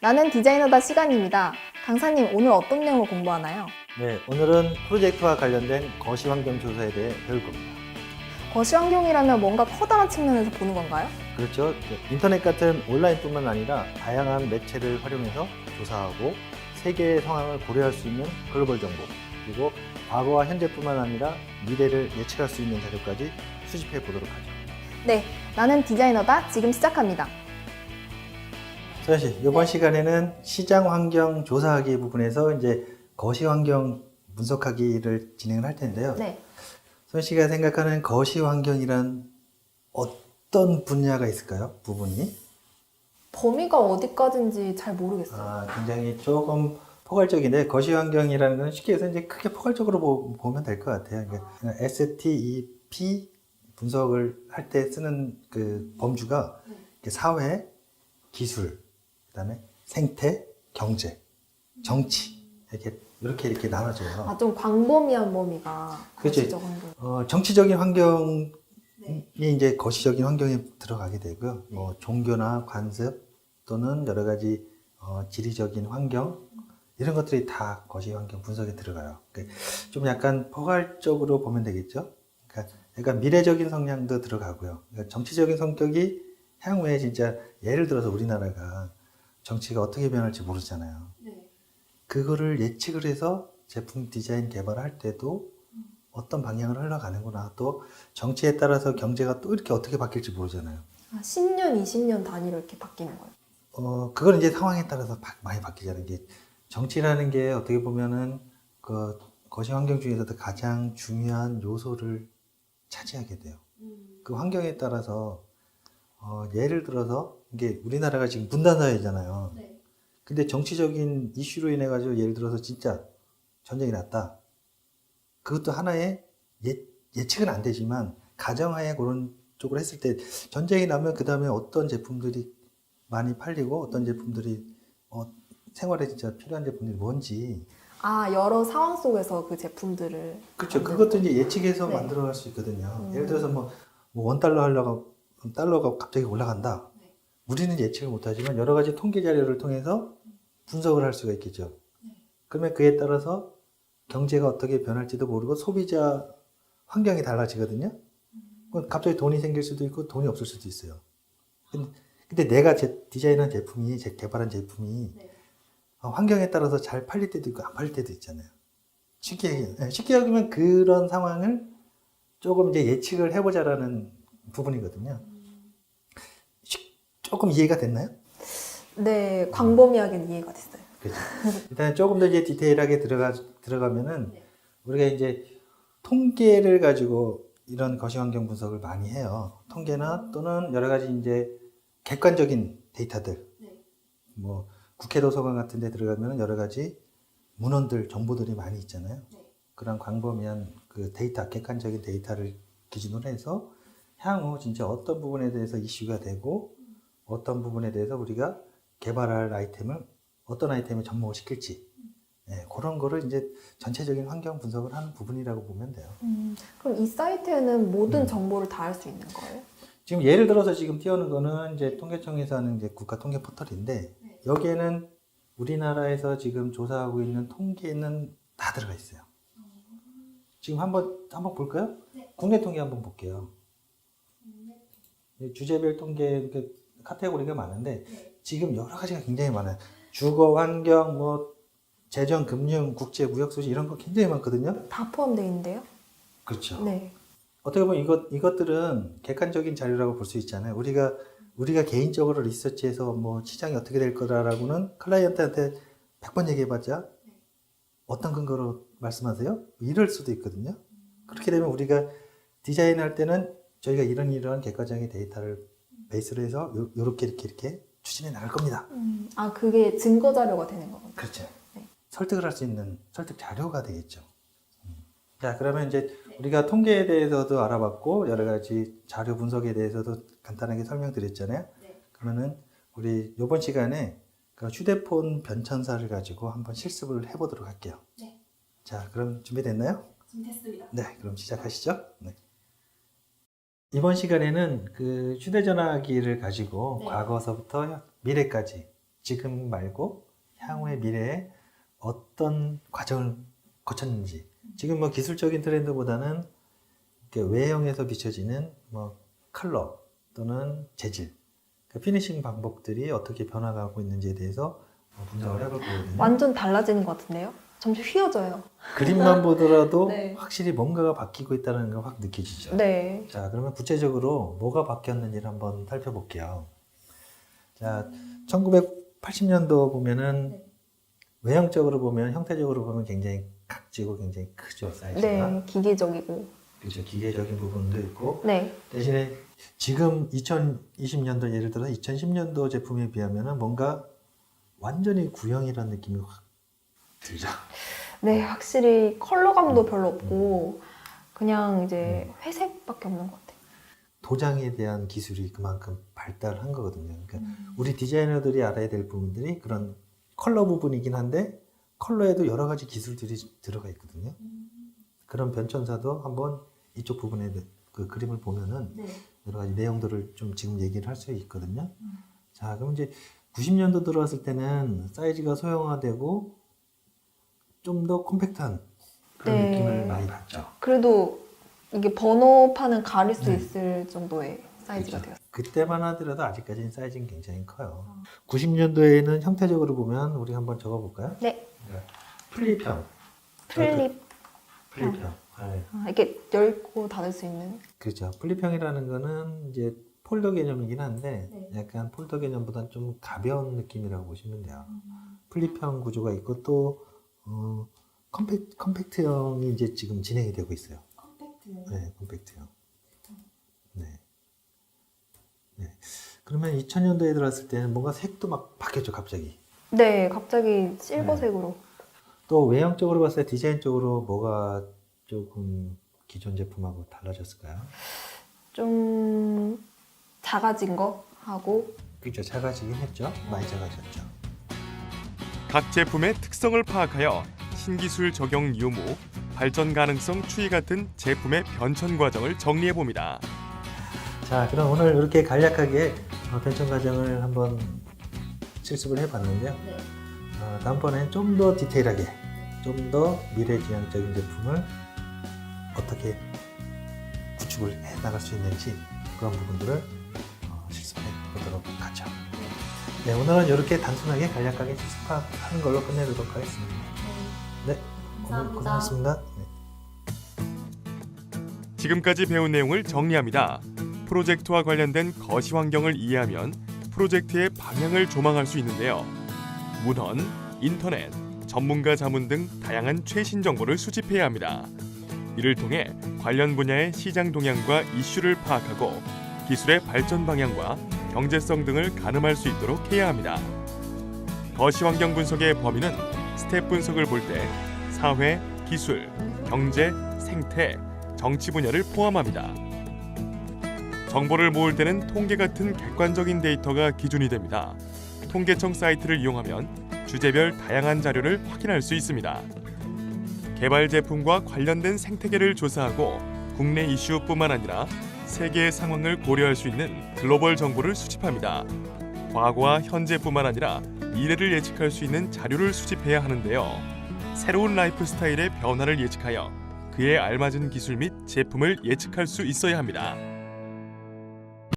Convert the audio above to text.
나는 디자이너다 시간입니다. 강사님, 오늘 어떤 내용을 공부하나요? 네, 오늘은 프로젝트와 관련된 거시환경 조사에 대해 배울 겁니다. 거시환경이라면 뭔가 커다란 측면에서 보는 건가요? 그렇죠. 인터넷 같은 온라인뿐만 아니라 다양한 매체를 활용해서 조사하고 세계의 상황을 고려할 수 있는 글로벌 정보, 그리고 과거와 현재뿐만 아니라 미래를 예측할 수 있는 자료까지 수집해 보도록 하죠. 네, 나는 디자이너다. 지금 시작합니다. 소연 씨, 이번 시간에는 시장 환경 조사하기 부분에서 이제 거시 환경 분석하기를 진행을 할 텐데요. 네. 소연 씨가 생각하는 거시 환경이란 어떤 분야가 있을까요? 부분이? 범위가 어디까지인지 잘 모르겠어요. 굉장히 조금 포괄적인데 거시 환경이라는 건 쉽게 해서 이제 크게 포괄적으로 보면 될 것 같아요. 그러니까 STEP 분석을 할 때 쓰는 그 범주가 사회, 기술, 그다음에 생태, 경제, 정치 이렇게 나눠져요. 좀 광범위한 범위가 그렇죠. 거시적 환경. 정치적인 환경이 이제 거시적인 환경에 들어가게 되고요. 뭐 종교나 관습 또는 여러 가지 지리적인 환경 이런 것들이 다 거시 환경 분석에 들어가요. 그러니까 좀 약간 포괄적으로 보면 되겠죠. 그러니까 미래적인 성향도 들어가고요. 그러니까 정치적인 성격이 향후에 진짜 예를 들어서 우리나라가 정치가 어떻게 변할지 모르잖아요. 그거를 예측을 해서 제품 디자인 개발할 때도 어떤 방향으로 흘러가는구나. 또 정치에 따라서 경제가 또 이렇게 어떻게 바뀔지 모르잖아요. 10년, 20년 단위로 이렇게 바뀌는 거예요. 그건 이제 상황에 따라서 많이 바뀌잖아요. 이게 정치라는 게 어떻게 보면은 그 거시 환경 중에서도 가장 중요한 요소를 차지하게 돼요. 그 환경에 따라서 예를 들어서 이게 우리나라가 지금 분단 사회잖아요. 근데 정치적인 이슈로 인해 가지고 예를 들어서 진짜 전쟁이 났다. 그것도 하나의 예측은 안 되지만 가정하에 그런 쪽으로 했을 때 전쟁이 나면 그 다음에 어떤 제품들이 많이 팔리고 어떤 제품들이 생활에 진짜 필요한 제품들이 뭔지. 여러 상황 속에서 그 제품들을. 그렇죠. 그것도 이제 예측해서 네. 만들어갈 수 있거든요. 예를 들어서 뭐 $1 하려고 달러가 갑자기 올라간다. 우리는 예측을 못하지만 여러 가지 통계 자료를 통해서 분석을 할 수가 있겠죠. 그러면 그에 따라서 경제가 어떻게 변할지도 모르고 소비자 환경이 달라지거든요. 갑자기 돈이 생길 수도 있고 돈이 없을 수도 있어요. 근데 내가 디자인한 제품이, 개발한 제품이 환경에 따라서 잘 팔릴 때도 있고 안 팔릴 때도 있잖아요. 쉽게 얘기하면 그런 상황을 조금 이제 예측을 해보자라는 부분이거든요. 조금 이해가 됐나요? 네, 광범위하게 이해가 됐어요. 그렇죠. 일단 조금 더 이제 디테일하게 들어가면은 우리가 이제 통계를 가지고 이런 거시환경 분석을 많이 해요. 통계나 또는 여러 가지 이제 객관적인 데이터들, 뭐 국회 도서관 같은 데 들어가면 여러 가지 문헌들, 정보들이 많이 있잖아요. 그런 광범위한 그 데이터, 객관적인 데이터를 기준으로 해서 향후 진짜 어떤 부분에 대해서 이슈가 되고 어떤 부분에 대해서 우리가 개발할 어떤 아이템을 접목을 시킬지 그런 거를 이제 전체적인 환경 분석을 하는 부분이라고 보면 돼요. 그럼 이 사이트에는 모든 정보를 다 알 수 있는 거예요? 지금 예를 들어서 지금 띄우는 거는 이제 통계청에서 하는 이제 국가 통계 포털인데 여기에는 우리나라에서 지금 조사하고 있는 통계는 다 들어가 있어요. 지금 한번 볼까요? 국내 통계 한번 볼게요. 주제별 통계 카테고리가 많은데 지금 여러 가지가 굉장히 많아요. 주거, 환경, 뭐 재정, 금융, 국제, 무역, 소식 이런 거 굉장히 많거든요. 다 포함되어 있는데요? 그렇죠. 네. 어떻게 보면 이것들은 객관적인 자료라고 볼 수 있잖아요. 우리가 개인적으로 리서치해서 뭐 시장이 어떻게 될 거라고는 클라이언트한테 100번 얘기해봤자 어떤 근거로 말씀하세요? 이럴 수도 있거든요. 그렇게 되면 우리가 디자인할 때는 저희가 이런 객관적인 데이터를 베이스로 해서 이렇게 추진해 나갈 겁니다. 그게 증거 자료가 되는 거군요. 그렇죠. 네. 설득을 할 수 있는 설득 자료가 되겠죠. 자, 그러면 이제 우리가 통계에 대해서도 알아봤고 여러 가지 자료 분석에 대해서도 간단하게 설명드렸잖아요. 그러면은 우리 이번 시간에 그 휴대폰 변천사를 가지고 한번 실습을 해보도록 할게요. 자, 그럼 준비됐나요? 준비됐습니다. 네, 그럼 시작하시죠. 네. 이번 시간에는 그 휴대전화기를 가지고 과거서부터 미래까지 지금 말고 향후의 미래에 어떤 과정을 거쳤는지 지금 뭐 기술적인 트렌드보다는 이렇게 외형에서 비춰지는 뭐 컬러 또는 재질 그 피니싱 방법들이 어떻게 변화가고 있는지에 대해서 분석을 해볼 거거든요. 완전 달라지는 것 같은데요? 점점 휘어져요. 그림만 보더라도 네. 확실히 뭔가가 바뀌고 있다는 걸 확 느끼시죠? 네. 자, 그러면 구체적으로 뭐가 바뀌었는지를 한번 살펴볼게요. 자, 1980년도 보면은 외형적으로 보면 형태적으로 보면 굉장히 각지고 굉장히 크죠, 사이즈가. 네. 기계적이고. 그렇죠. 기계적인 부분도 있고 네. 대신에 지금 2020년도 예를 들어 2010년도 제품에 비하면은 뭔가 완전히 구형이라는 느낌이 확 들죠. 네. 확실히 컬러감도 별로 없고 그냥 이제 회색밖에 없는 것 같아요. 도장에 대한 기술이 그만큼 발달한 거거든요. 그러니까 우리 디자이너들이 알아야 될 부분들이 그런 컬러 부분이긴 한데 컬러에도 여러 가지 기술들이 들어가 있거든요. 그런 변천사도 한번 이쪽 부분에 그 그림을 보면은 여러 가지 내용들을 좀 지금 얘기를 할 수 있거든요. 자, 그럼 이제 90년도 들어왔을 때는 사이즈가 소형화되고 좀 더 컴팩트한 그런 네. 느낌을 많이 받죠. 그래도 이게 번호판은 가릴 수 네. 있을 정도의 사이즈가 그렇죠. 되었어요. 그때만 하더라도 아직까지는 사이즈는 굉장히 커요. 90년도에는 형태적으로 보면 우리 한번 적어볼까요? 네. 플립형. 플립. 플립형. 네. 이렇게 열고 닫을 수 있는. 그렇죠. 플립형이라는 거는 이제 폴더 개념이긴 한데 약간 폴더 개념보다는 좀 가벼운 느낌이라고 보시면 돼요. 플립형 구조가 있고 또 컴팩트형이 이제 지금 진행이 되고 있어요. 컴팩트요? 네, 컴팩트형. 네. 네. 그러면 2000년도에 들어왔을 때는 뭔가 색도 막 바뀌었죠, 갑자기. 네, 갑자기 실버색으로. 또 외형적으로 봤을 때 디자인적으로 뭐가 조금 기존 제품하고 달라졌을까요? 좀 작아진 거 하고. 그렇죠. 작아지긴 했죠. 많이 작아졌죠. 각 제품의 특성을 파악하여 신기술 적용 유무, 발전 가능성 추이 같은 제품의 변천 과정을 정리해 봅니다. 자, 그럼 오늘 이렇게 간략하게 변천 과정을 한번 실습을 해봤는데요. 다음번엔 좀 더 디테일하게, 좀 더 미래지향적인 제품을 어떻게 구축을 해 나갈 수 있는지 그런 부분들을 실습해 보도록 하죠. 네, 오늘은 이렇게 단순하게 간략하게 실습하는 걸로 끝내도록 하겠습니다. 네, 오늘 고생하셨습니다. 네. 지금까지 배운 내용을 정리합니다. 프로젝트와 관련된 거시 환경을 이해하면 프로젝트의 방향을 조망할 수 있는데요. 문헌, 인터넷, 전문가 자문 등 다양한 최신 정보를 수집해야 합니다. 이를 통해 관련 분야의 시장 동향과 이슈를 파악하고 기술의 발전 방향과 경제성 등을 가늠할 수 있도록 해야 합니다. 거시 환경 분석의 범위는 스텝 분석을 볼 때 사회, 기술, 경제, 생태, 정치 분야를 포함합니다. 정보를 모을 때는 통계 같은 객관적인 데이터가 기준이 됩니다. 통계청 사이트를 이용하면 주제별 다양한 자료를 확인할 수 있습니다. 개발 제품과 관련된 생태계를 조사하고 국내 이슈뿐만 아니라 세계의 상황을 고려할 수 있는 글로벌 정보를 수집합니다. 과거와 현재뿐만 아니라 미래를 예측할 수 있는 자료를 수집해야 하는데요. 새로운 라이프 스타일의 변화를 예측하여 그에 알맞은 기술 및 제품을 예측할 수 있어야 합니다.